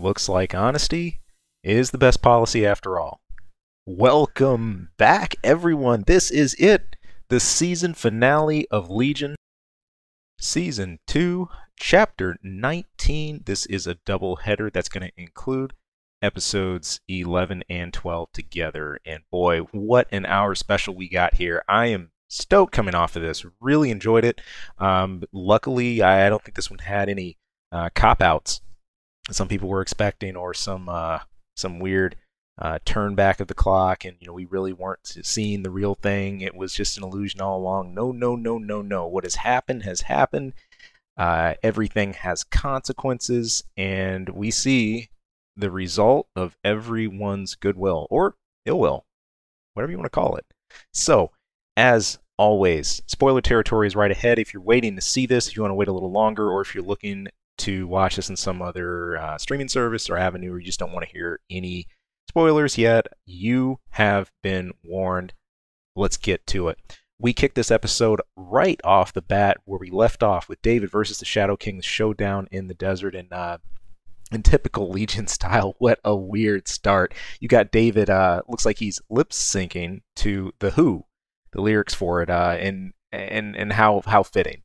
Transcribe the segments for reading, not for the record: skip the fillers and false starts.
Looks like honesty is the best policy after all. Welcome back, everyone. This is it, the season finale of Legion, Season 2, Chapter 19. This is a double header that's going to include episodes 11 and 12 together. And boy, what an hour special we got here. I am stoked coming off of this. Really enjoyed it. Luckily, I don't think this one had any cop-outs some people were expecting, or some weird turn back of the clock, and we really weren't seeing the real thing. It was just an illusion all along. No, no, no, no, no. What has happened has happened. Everything has consequences, and we see the result of everyone's goodwill or ill will, whatever you want to call it. So, as always, spoiler territory is right ahead. If you're waiting to see this, if you want to wait a little longer, or if you're looking to watch this in some other streaming service or avenue, or you just don't want to hear any spoilers yet, you have been warned. Let's get to it. We kicked this episode right off the bat where we left off with David versus the Shadow King, the showdown in the desert, and in typical Legion style, what a weird start. You got David, looks like he's lip syncing to The Who, the lyrics for it, and how fitting.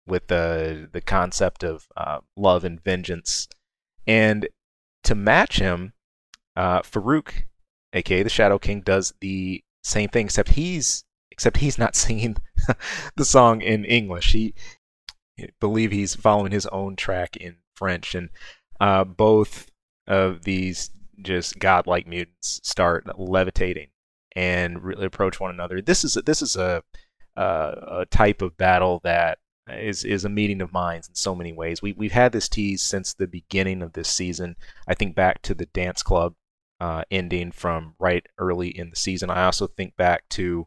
With the concept of love and vengeance. And to match him, Farouk, aka the Shadow King, does the same thing, except he's not singing the song in English. I believe he's following his own track in French, and both of these just godlike mutants start levitating and really approach one another. This is a type of battle that is a meeting of minds in so many ways. We've had this tease since the beginning of this season. I think back to the dance club ending from right early in the season. I also think back to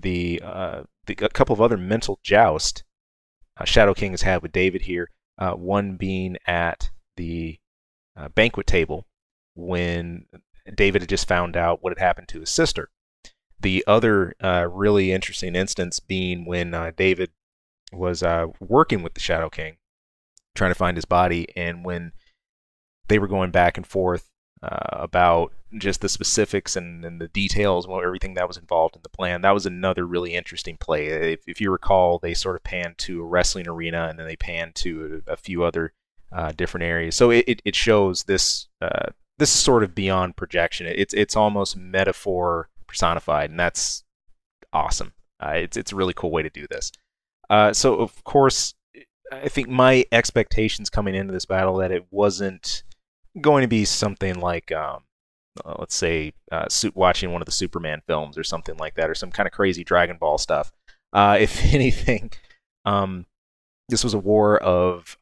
a couple of other mental joust Shadow King has had with David here. One being at the banquet table when David had just found out what had happened to his sister. The other really interesting instance being when David was working with the Shadow King, trying to find his body, and when they were going back and forth about just the specifics and the details, everything that was involved in the plan. That was another really interesting play. If you recall, they sort of panned to a wrestling arena, and then they panned to a few other different areas. So it shows this this is sort of beyond projection. It's almost metaphor personified, and that's awesome. It's a really cool way to do this. So, of course, I think my expectations coming into this battle that it wasn't going to be something like, let's say, watching one of the Superman films or something like that, or some kind of crazy Dragon Ball stuff. If anything, this was a war of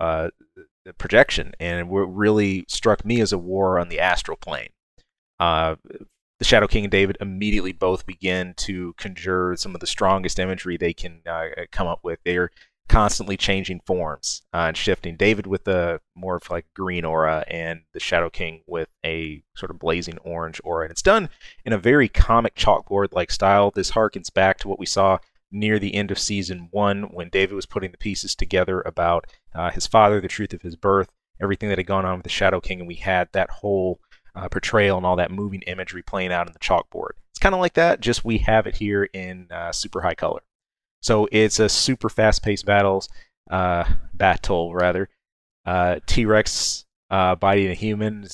projection, and what really struck me as a war on the astral plane. The Shadow King and David immediately both begin to conjure some of the strongest imagery they can come up with. They are constantly changing forms and shifting. David with a more of like green aura, and the Shadow King with a sort of blazing orange aura. And it's done in a very comic chalkboard-like style. This harkens back to what we saw near the end of Season 1 when David was putting the pieces together about his father, the truth of his birth, everything that had gone on with the Shadow King, and we had that whole portrayal and all that moving imagery playing out in the chalkboard. It's kind of like that, just we have it here in super high color. So it's a super fast-paced battle rather. T-Rex biting a human,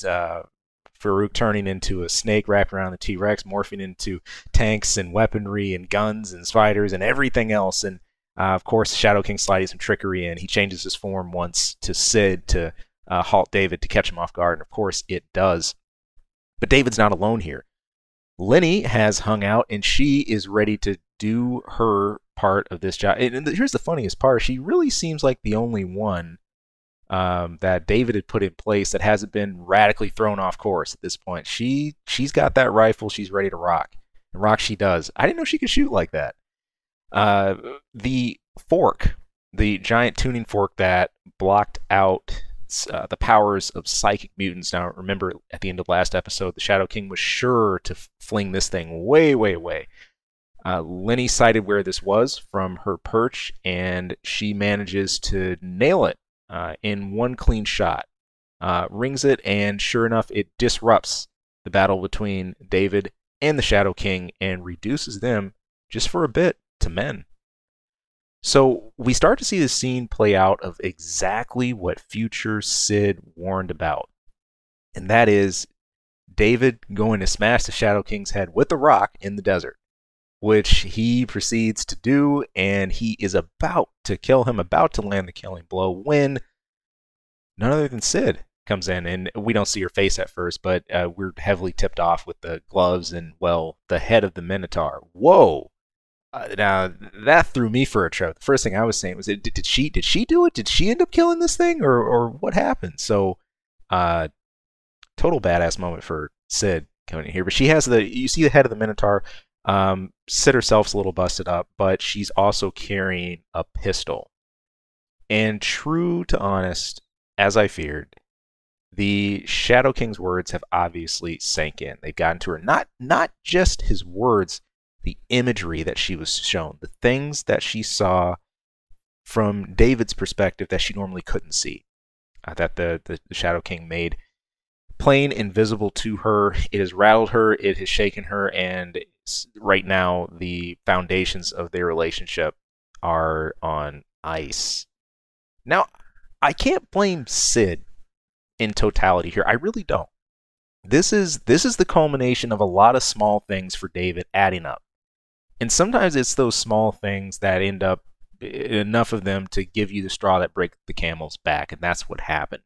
Farouk turning into a snake, wrapping around the T-Rex, morphing into tanks and weaponry and guns and spiders and everything else. And of course, Shadow King sliding some trickery in. He changes his form once to Sid to halt David to catch him off guard, and of course it does. But David's not alone here. Lenny has hung out, and she is ready to do her part of this job. And here's the funniest part. She really seems like the only one that David had put in place that hasn't been radically thrown off course at this point. She's got that rifle. She's ready to rock. And rock she does. I didn't know she could shoot like that. The fork, the giant tuning fork that blocked out the powers of psychic mutants. Now, remember, at the end of last episode, the Shadow King was sure to fling this thing way, way, way. Lenny sighted where this was from her perch, and she manages to nail it in one clean shot. rings it, and sure enough, it disrupts the battle between David and the Shadow King and reduces them, just for a bit, to men. So we start to see the scene play out of exactly what future Sid warned about. And that is David going to smash the Shadow King's head with a rock in the desert, which he proceeds to do, and he is about to kill him, about to land the killing blow, when none other than Sid comes in. And we don't see her face at first, but we're heavily tipped off with the gloves and, well, the head of the Minotaur. Whoa! Now that threw me for a trip. The first thing I was saying was, did she do it? Did she end up killing this thing, or what happened? So, total badass moment for Sid coming in here. But she has you see the head of the Minotaur. Sid herself's a little busted up, but she's also carrying a pistol. And true to honest, as I feared, the Shadow King's words have obviously sank in. They've gotten to her. Not just his words. The imagery that she was shown, the things that she saw from David's perspective that she normally couldn't see, that the Shadow King made plain and visible to her. It has rattled her, it has shaken her, and right now the foundations of their relationship are on ice. Now, I can't blame Sid in totality here. I really don't. This is the culmination of a lot of small things for David adding up. And sometimes it's those small things that end up enough of them to give you the straw that breaks the camel's back, and that's what happened.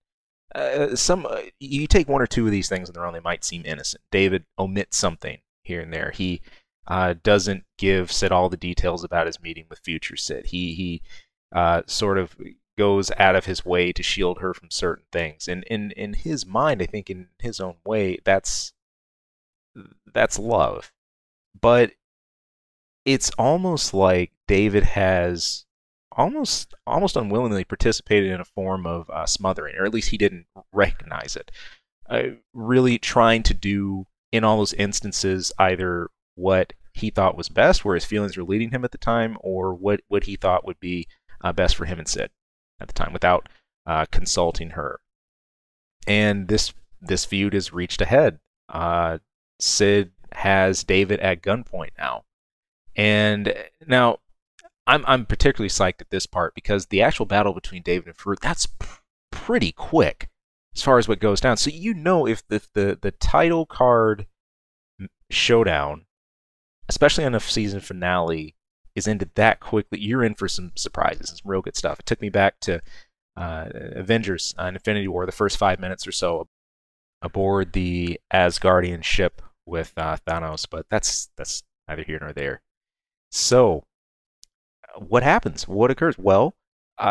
You take one or two of these things, and they only might seem innocent. David omits something here and there. He doesn't give Sid all the details about his meeting with future Sid. He sort of goes out of his way to shield her from certain things. And in his mind, I think in his own way, that's love. But it's almost like David has almost unwillingly participated in a form of smothering, or at least he didn't recognize it. Really trying to do, in all those instances, either what he thought was best, where his feelings were leading him at the time, or what he thought would be best for him and Sid at the time, without consulting her. And this feud has reached a head. Sid has David at gunpoint now. And now, I'm particularly psyched at this part because the actual battle between David and Farouk, that's pretty quick as far as what goes down. So you know if the title card showdown, especially on a season finale, is ended that quickly, you're in for some surprises and some real good stuff. It took me back to Avengers Infinity War, the first 5 minutes or so aboard the Asgardian ship with Thanos, but that's neither here nor there. So, what happens? What occurs? Well,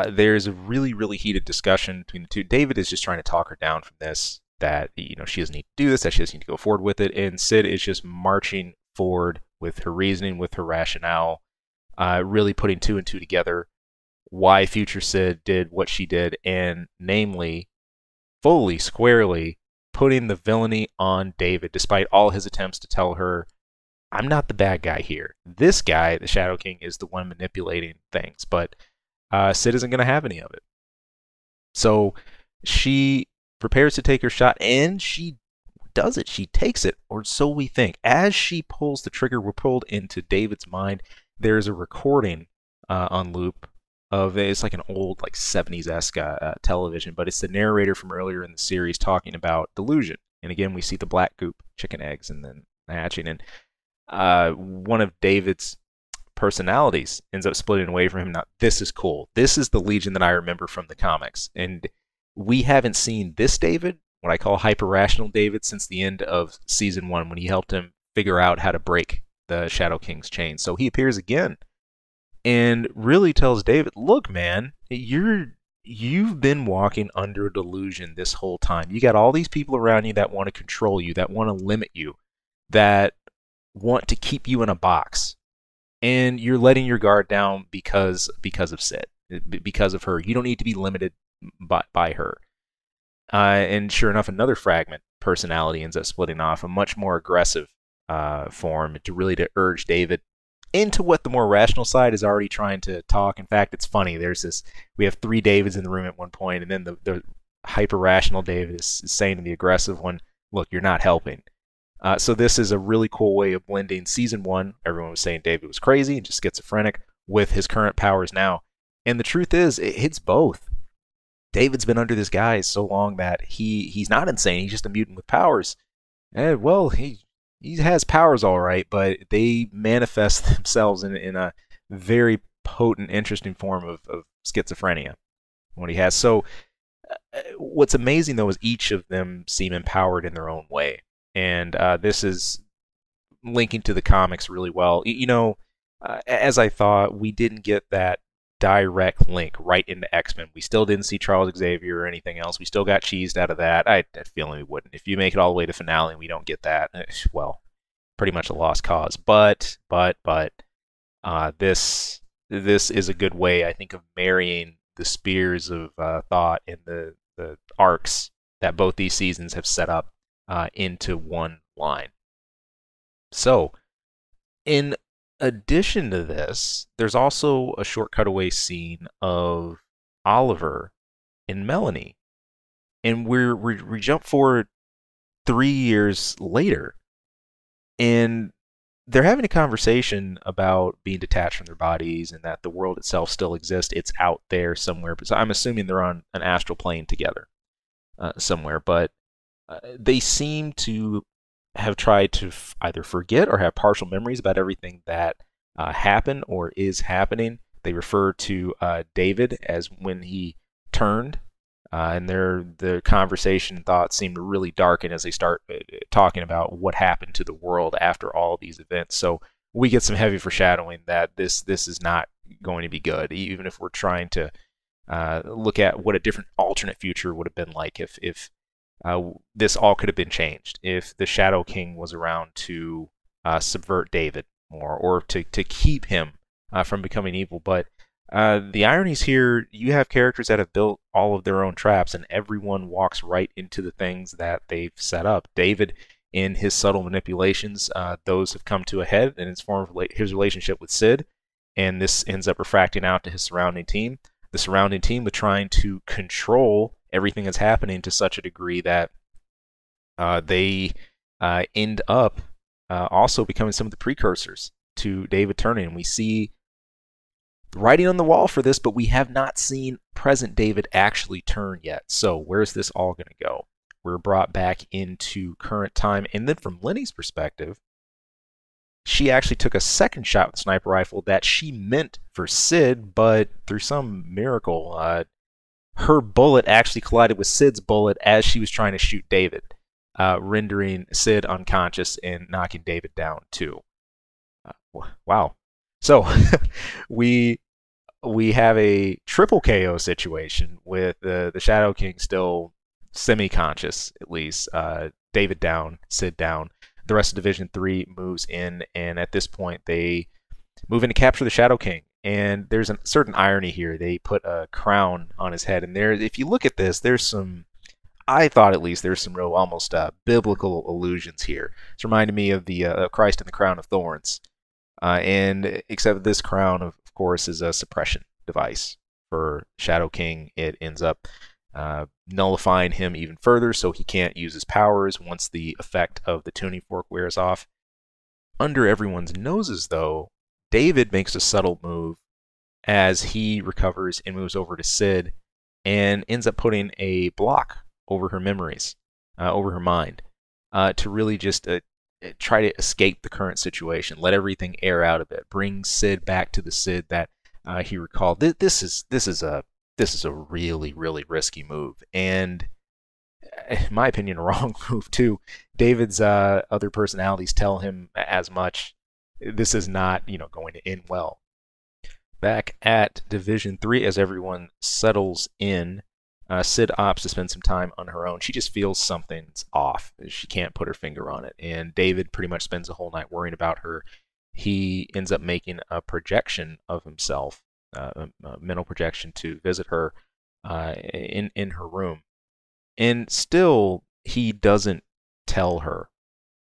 there's a really, really heated discussion between the two. David is just trying to talk her down from this, that she doesn't need to do this, that she doesn't need to go forward with it, and Sid is just marching forward with her reasoning, with her rationale, really putting two and two together, why future Sid did what she did, and namely, fully, squarely, putting the villainy on David, despite all his attempts to tell her, I'm not the bad guy here. This guy, the Shadow King, is the one manipulating things, but Sid isn't going to have any of it. So she prepares to take her shot, and she does it. She takes it, or so we think. As she pulls the trigger, we're pulled into David's mind. There's a recording on loop of, it's like an old, like 70s-esque television, but it's the narrator from earlier in the series talking about delusion. And again, we see the black goop, chicken eggs, and then hatching. And one of David's personalities ends up splitting away from him. Now, this is cool. This is the Legion that I remember from the comics. And we haven't seen this David, what I call hyper-rational David, since the end of Season 1, when he helped him figure out how to break the Shadow King's chain. So he appears again and really tells David, look, man, you've been walking under a delusion this whole time. You got all these people around you that want to control you, that want to limit you, that want to keep you in a box, and you're letting your guard down because of Sid, because of her. You don't need to be limited by her. And sure enough, another fragment personality ends up splitting off, a much more aggressive form to urge David into what the more rational side is already trying to talk. In fact, it's funny. We have 3 Davids in the room at one point, and then the hyper-rational David is saying to the aggressive one, look, you're not helping. So this is a really cool way of blending Season 1, everyone was saying David was crazy and just schizophrenic, with his current powers now. And the truth is, it's both. David's been under this guise so long that he's not insane, he's just a mutant with powers. And, well, he has powers all right, but they manifest themselves in a very potent, interesting form of schizophrenia, what he has. So what's amazing, though, is each of them seem empowered in their own way. And this is linking to the comics really well. As I thought, we didn't get that direct link right into X-Men. We still didn't see Charles Xavier or anything else. We still got cheesed out of that. I had a feeling we wouldn't. If you make it all the way to finale and we don't get that, well, pretty much a lost cause. But this is a good way, I think, of marrying the spears of thought and the arcs that both these seasons have set up into one line. So, in addition to this, there's also a short cutaway scene of Oliver and Melanie, and we jump forward 3 years later, and they're having a conversation about being detached from their bodies and that the world itself still exists. It's out there somewhere, but I'm assuming they're on an astral plane together somewhere. But they seem to have tried to either forget or have partial memories about everything that happened or is happening. They refer to David as when he turned, and their conversation and thoughts seem to really darken as they start talking about what happened to the world after all these events. So we get some heavy foreshadowing that this is not going to be good, even if we're trying to look at what a different alternate future would have been like if this all could have been changed, if the Shadow King was around to subvert David more, or to keep him from becoming evil. But the ironies here, you have characters that have built all of their own traps, and everyone walks right into the things that they've set up. David, in his subtle manipulations, those have come to a head in its form of his relationship with Sid, and this ends up refracting out to his surrounding team. The surrounding team with trying to control everything that's happening to such a degree that they end up also becoming some of the precursors to David turning. And we see writing on the wall for this, but we have not seen present David actually turn yet. So where's this all going to go? We're brought back into current time. And then from Lenny's perspective, she actually took a second shot with a sniper rifle that she meant for Sid, but through some miracle, her bullet actually collided with Sid's bullet as she was trying to shoot David, rendering Sid unconscious and knocking David down too. Wow. So we have a triple KO situation with the Shadow King still semi-conscious, at least. David down, Sid down. The rest of Division 3 moves in, and at this point they move in to capture the Shadow King. And there's a certain irony here. They put a crown on his head, and there, if you look at this, there's some, I thought at least, there's some real almost biblical allusions here. It's reminded me of the Christ and the Crown of Thorns. And except this crown, of course, is a suppression device for Shadow King. It ends up nullifying him even further, so he can't use his powers once the effect of the tuning fork wears off. Under everyone's noses, though, David makes a subtle move as he recovers and moves over to Sid and ends up putting a block over her memories, over her mind, to really just try to escape the current situation, let everything air out a bit, bring Sid back to the Sid that he recalled. This is a really, really risky move, and in my opinion, a wrong move too. David's other personalities tell him as much. This is not, going to end well. Back at Division 3, as everyone settles in, Sid opts to spend some time on her own. She just feels something's off. She can't put her finger on it. And David pretty much spends the whole night worrying about her. He ends up making a projection of himself, a mental projection, to visit her in her room. And still, he doesn't tell her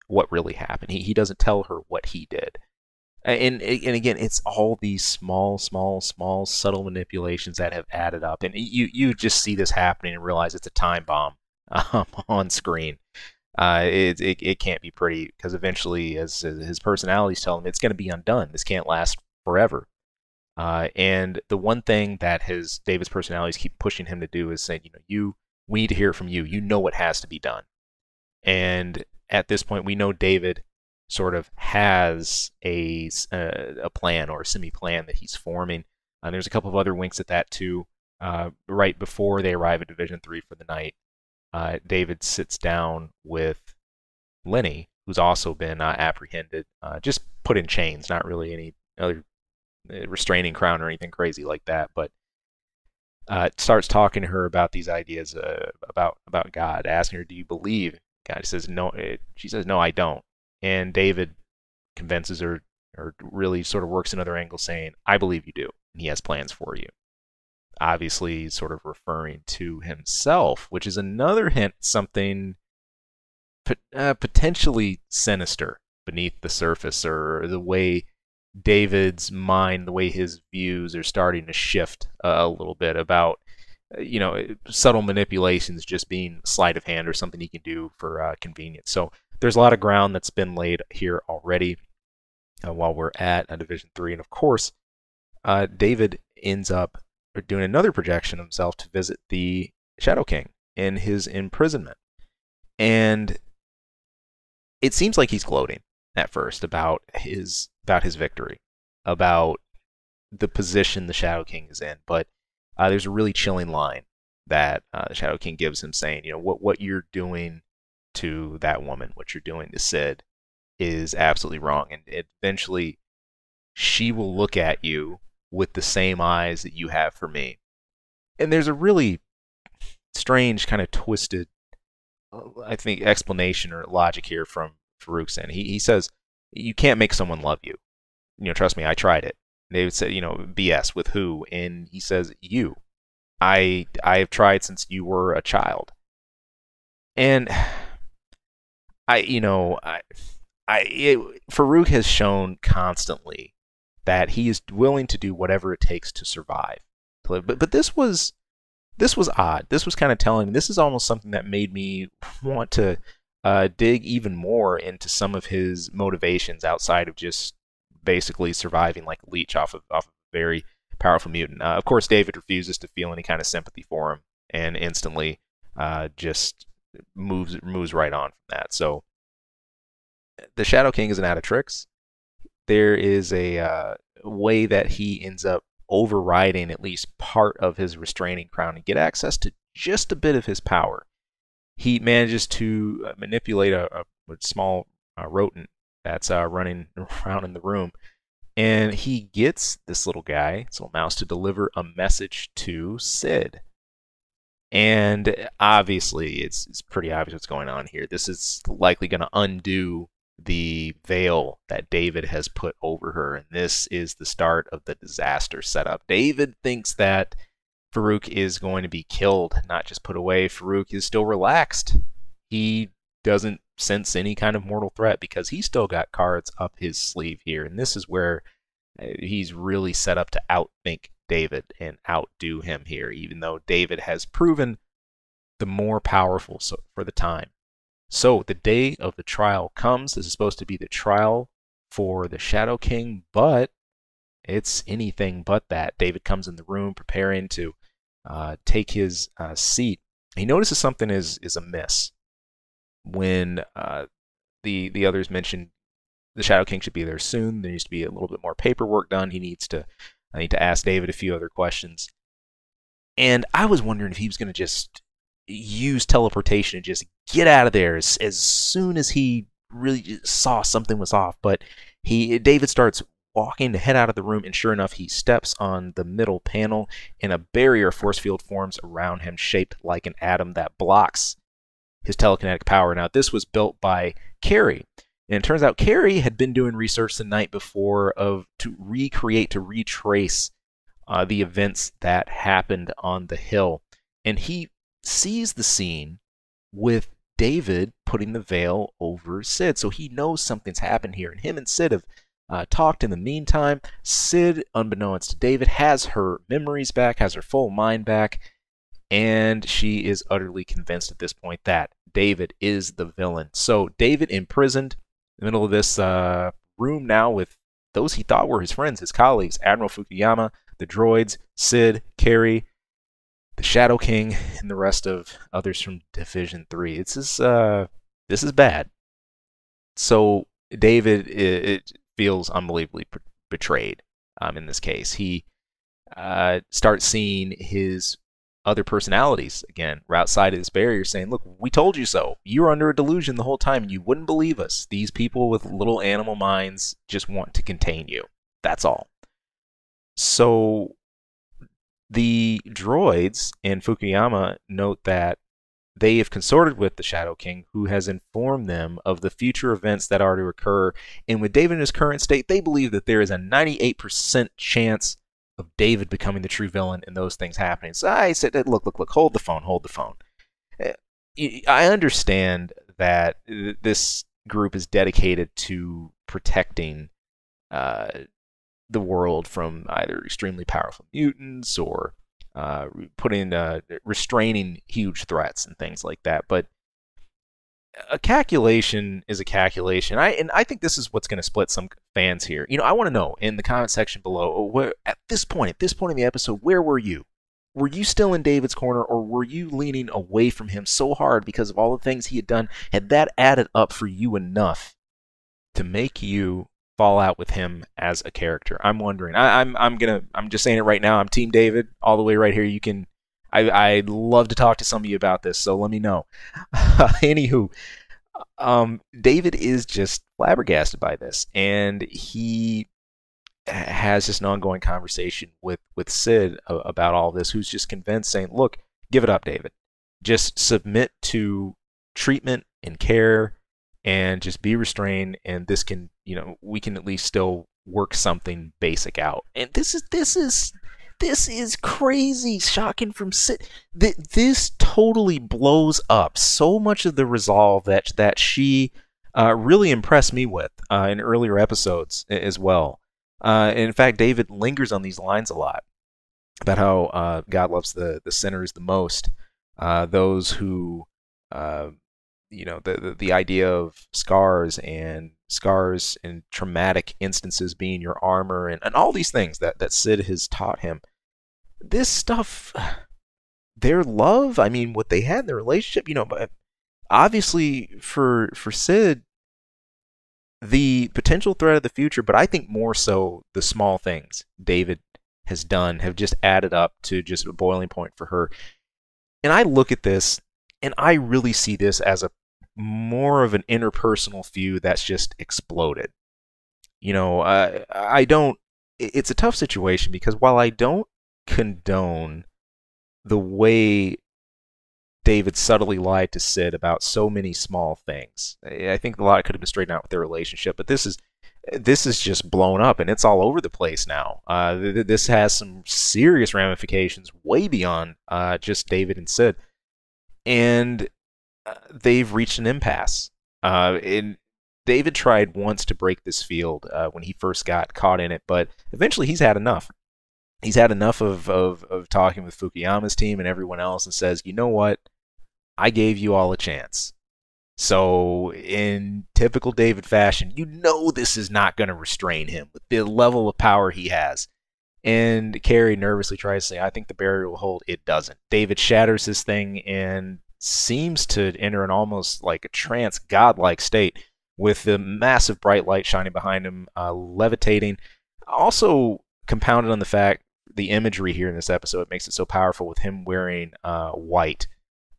what really happened. He doesn't tell her what he did. And again, it's all these small subtle manipulations that have added up, and you just see this happening and realize it's a time bomb on screen. It can't be pretty because eventually, as his personalities tell him, it's going to be undone. This can't last forever. And the one thing that his David's personalities keep pushing him to do is saying, we need to hear it from you. You know what has to be done. And at this point, we know David sort of has a plan or a semi-plan that he's forming. There's a couple of other winks at that too. Right before they arrive at Division 3 for the night, David sits down with Lenny, who's also been apprehended, just put in chains, not really any other restraining crown or anything crazy like that, but starts talking to her about these ideas about God, asking her, "Do you believe God?" She says, "No." She says, "No, I don't." And David convinces her, or really sort of works another angle, saying, "I believe you do, and he has plans for you." Obviously, sort of referring to himself, which is another hint, something potentially sinister beneath the surface, or the way David's mind, the way his views are starting to shift a little bit about, subtle manipulations just being sleight of hand or something he can do for convenience. So there's a lot of ground that's been laid here already while we're at Division 3. And of course, David ends up doing another projection of himself to visit the Shadow King in his imprisonment. And it seems like he's gloating at first about his victory, about the position the Shadow King is in. But there's a really chilling line that the Shadow King gives him, saying, what you're doing to that woman, what you're doing to Sid, is absolutely wrong. And eventually, she will look at you with the same eyes that you have for me. And there's a really strange, kind of twisted, I think, explanation or logic here from Farouk's end. He says, "You can't make someone love you. Trust me, I tried it." They would say, BS with who? And he says, "You. I have tried since you were a child." And Farouk has shown constantly that he is willing to do whatever it takes to survive, to live. But this was odd. This was kind of telling. This is almost something that made me want to dig even more into some of his motivations outside of just basically surviving like a leech off of a very powerful mutant. Of course, David refuses to feel any kind of sympathy for him, and instantly just moves right on from that. So the Shadow King isn't out of tricks. There is a way that he ends up overriding at least part of his restraining crown and get access to just a bit of his power. He manages to manipulate a small rodent that's running around in the room, and he gets this little guy, this little mouse, to deliver a message to Sid. And obviously, it's pretty obvious what's going on here. This is likely going to undo the veil that David has put over her, and this is the start of the disaster setup. David thinks that Farouk is going to be killed, not just put away. Farouk is still relaxed. He doesn't sense any kind of mortal threat because he's still got cards up his sleeve here, and this is where he's really set up to outthink David and outdo him here, even though David has proven the more powerful for the time. So the day of the trial comes. This is supposed to be the trial for the Shadow King, but it's anything but that. David comes in the room preparing to take his seat. He notices something is amiss when the others mention the Shadow King should be there soon. There needs to be a little bit more paperwork done. I need to ask David a few other questions. And I was wondering if he was going to just use teleportation and just get out of there as soon as he really saw something was off. But David starts walking to head out of the room, and sure enough, he steps on the middle panel, and a barrier force field forms around him, shaped like an atom that blocks his telekinetic power. Now, this was built by Carrie, and it turns out Carrie had been doing research the night before to retrace the events that happened on the hill, and he sees the scene with David putting the veil over Sid, so he knows something's happened here, and him and Sid have talked. In the meantime, Sid, unbeknownst to David, has her memories back, has her full mind back, and she is utterly convinced at this point that David is the villain. So David imprisoned in the middle of this room now with those he thought were his friends, his colleagues, Admiral Fukuyama, the droids, Sid, Carrie, the Shadow King, and the rest of others from Division 3. This is bad. So David it feels unbelievably betrayed in this case. He starts seeing his other personalities again. We're outside of this barrier saying, look, we told you so. You were under a delusion the whole time and you wouldn't believe us. These people with little animal minds just want to contain you. That's all. So the droids and Fukuyama note that they have consorted with the Shadow King, who has informed them of the future events that are to occur. And with David in his current state, they believe that there is a 98% chance of David becoming the true villain and those things happening. So I said, look, hold the phone. I understand that this group is dedicated to protecting the world from either extremely powerful mutants or restraining huge threats and things like that. But a calculation is a calculation. I think this is what's going to split some fans here. I want to know in the comment section below, where at this point in the episode, where were you? Were you still in David's corner, or were you leaning away from him so hard because of all the things he had done? Had that added up for you enough to make you fall out with him as a character? I'm wondering. I'm just saying it right now. I'm Team David all the way right here. I'd love to talk to some of you about this, so let me know. Anywho, David is just flabbergasted by this, and he has just an ongoing conversation with Sid about all this, who's just convinced, saying, look, give it up, David. Just submit to treatment and care and just be restrained, and this can, we can at least still work something basic out. And this is crazy, shocking from Sid. This totally blows up so much of the resolve that she really impressed me with in earlier episodes as well. In fact, David lingers on these lines a lot about how God loves the sinners the most, those who, the idea of scars and traumatic instances being your armor and all these things that Sid has taught him. This stuff, their love, what they had in their relationship, but obviously for Sid, the potential threat of the future, but I think more so the small things David has done have just added up to just a boiling point for her. And I look at this, and I really see this as more of an interpersonal feud that's just exploded. I don't. It's a tough situation because while I don't condone the way David subtly lied to Sid about so many small things, I think a lot could have been straightened out with their relationship. But this is just blown up, and it's all over the place now. This has some serious ramifications way beyond just David and Sid, and they've reached an impasse. And David tried once to break this field when he first got caught in it, but eventually he's had enough. He's had enough of talking with Fukuyama's team and everyone else, and says, you know what? I gave you all a chance. So in typical David fashion, this is not going to restrain him with the level of power he has. And Carrie nervously tries to say, I think the barrier will hold. It doesn't. David shatters his thing and seems to enter an almost like a trance, godlike state with the massive bright light shining behind him, levitating. Also compounded on the fact, the imagery here in this episode makes it so powerful with him wearing white.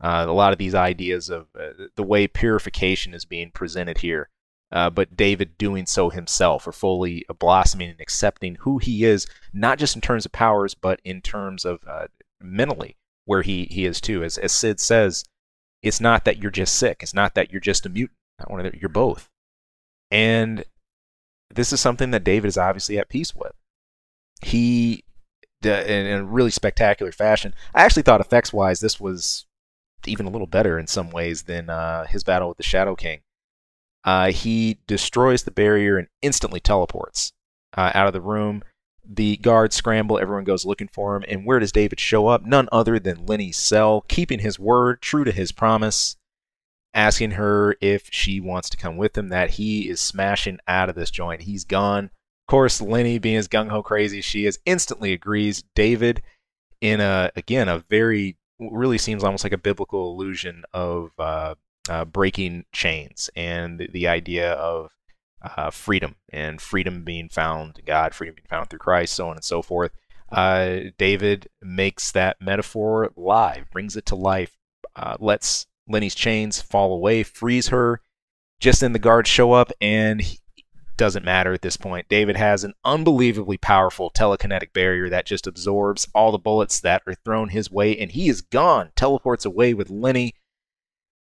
A lot of these ideas of the way purification is being presented here, but David doing so himself, or fully blossoming and accepting who he is, not just in terms of powers, but in terms of mentally, where he is too. As Sid says, it's not that you're just sick. It's not that you're just a mutant. You're both. And this is something that David is obviously at peace with. He, in a really spectacular fashion, I actually thought effects-wise this was even a little better in some ways than his battle with the Shadow King. He destroys the barrier and instantly teleports out of the room. The guards scramble, everyone goes looking for him, and where does David show up? None other than Lenny's cell, keeping his word, true to his promise, asking her if she wants to come with him, that he is smashing out of this joint. He's gone. Of course, Lenny, being as gung-ho crazy as she is, instantly agrees. David, in a very, really seems almost like a biblical illusion of breaking chains and the idea of freedom, and freedom being found in God, freedom being found through Christ, so on and so forth. David makes that metaphor live, brings it to life, lets Lenny's chains fall away, frees her. Just then the guards show up, and it doesn't matter at this point. David has an unbelievably powerful telekinetic barrier that just absorbs all the bullets that are thrown his way, and he is gone, teleports away with Lenny,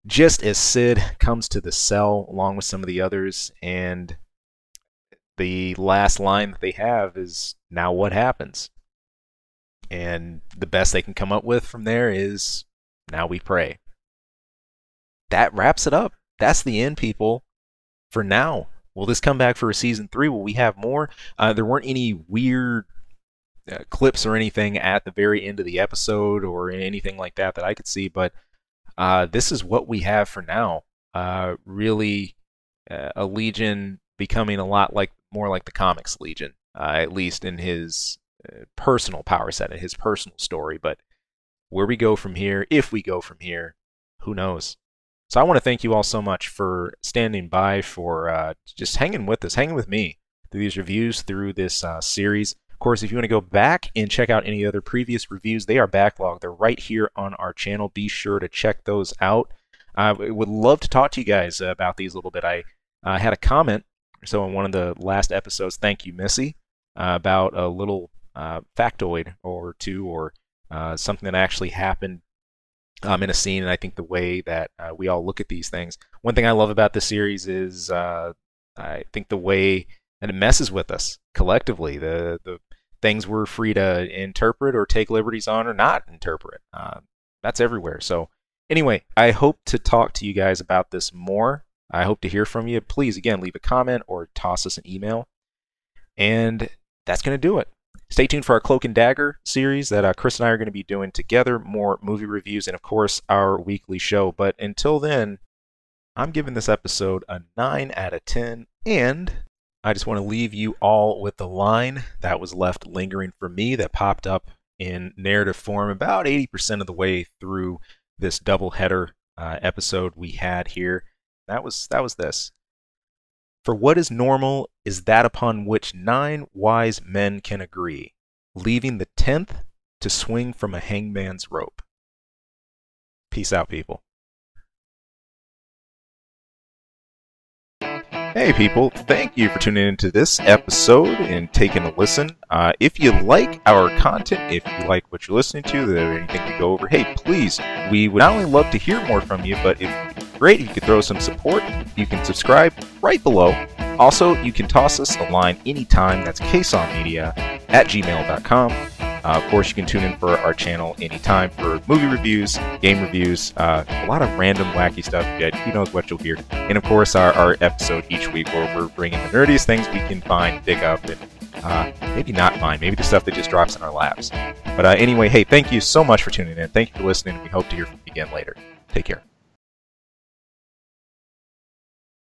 just as Sid comes to the cell along with some of the others. And the last line that they have is, "Now what happens?" And the best they can come up with from there is, "Now we pray." That wraps it up. That's the end, people, for now. Will this come back for a season 3? Will we have more? There weren't any weird clips or anything at the very end of the episode or anything like that that I could see, but this is what we have for now. Really, a Legion becoming a lot more like the comics Legion, at least in his personal power set and his personal story. But where we go from here, if we go from here, who knows? So I want to thank you all so much for standing by, for just hanging with us, hanging with me through these reviews, through this series. Of course, if you want to go back and check out any other previous reviews, they are backlogged. They're right here on our channel. Be sure to check those out. I would love to talk to you guys about these a little bit. I had a comment, so in one of the last episodes, thank you, Missy, about a little factoid or two, or something that actually happened in a scene, and I think the way that we all look at these things. One thing I love about this series is I think the way that it messes with us collectively. The things we're free to interpret or take liberties on or not interpret. That's everywhere. So anyway, I hope to talk to you guys about this more. I hope to hear from you. Please, again, leave a comment or toss us an email. And that's going to do it. Stay tuned for our Cloak and Dagger series that Chris and I are going to be doing together, more movie reviews, and of course our weekly show. But until then, I'm giving this episode a 9 out of 10, and I just want to leave you all with the line that was left lingering for me, that popped up in narrative form about 80% of the way through this doubleheader episode we had here. That was this. For what is normal is that upon which 9 wise men can agree, leaving the 10th to swing from a hangman's rope. Peace out, people. Hey people, thank you for tuning into this episode and taking a listen. If you like our content, if you like what you're listening to, or anything we go over, hey, please, we would not only love to hear more from you, but if great if you could throw some support. You can subscribe right below. Also, you can toss us a line anytime. That's ksawmedia@gmail.com. Of course, you can tune in for our channel anytime for movie reviews, game reviews, a lot of random wacky stuff. Who knows what you'll hear. And of course, our episode each week where we're bringing the nerdiest things we can find, dig up, and maybe not find. Maybe the stuff that just drops in our laps. But anyway, hey, thank you so much for tuning in. Thank you for listening. We hope to hear from you again later. Take care.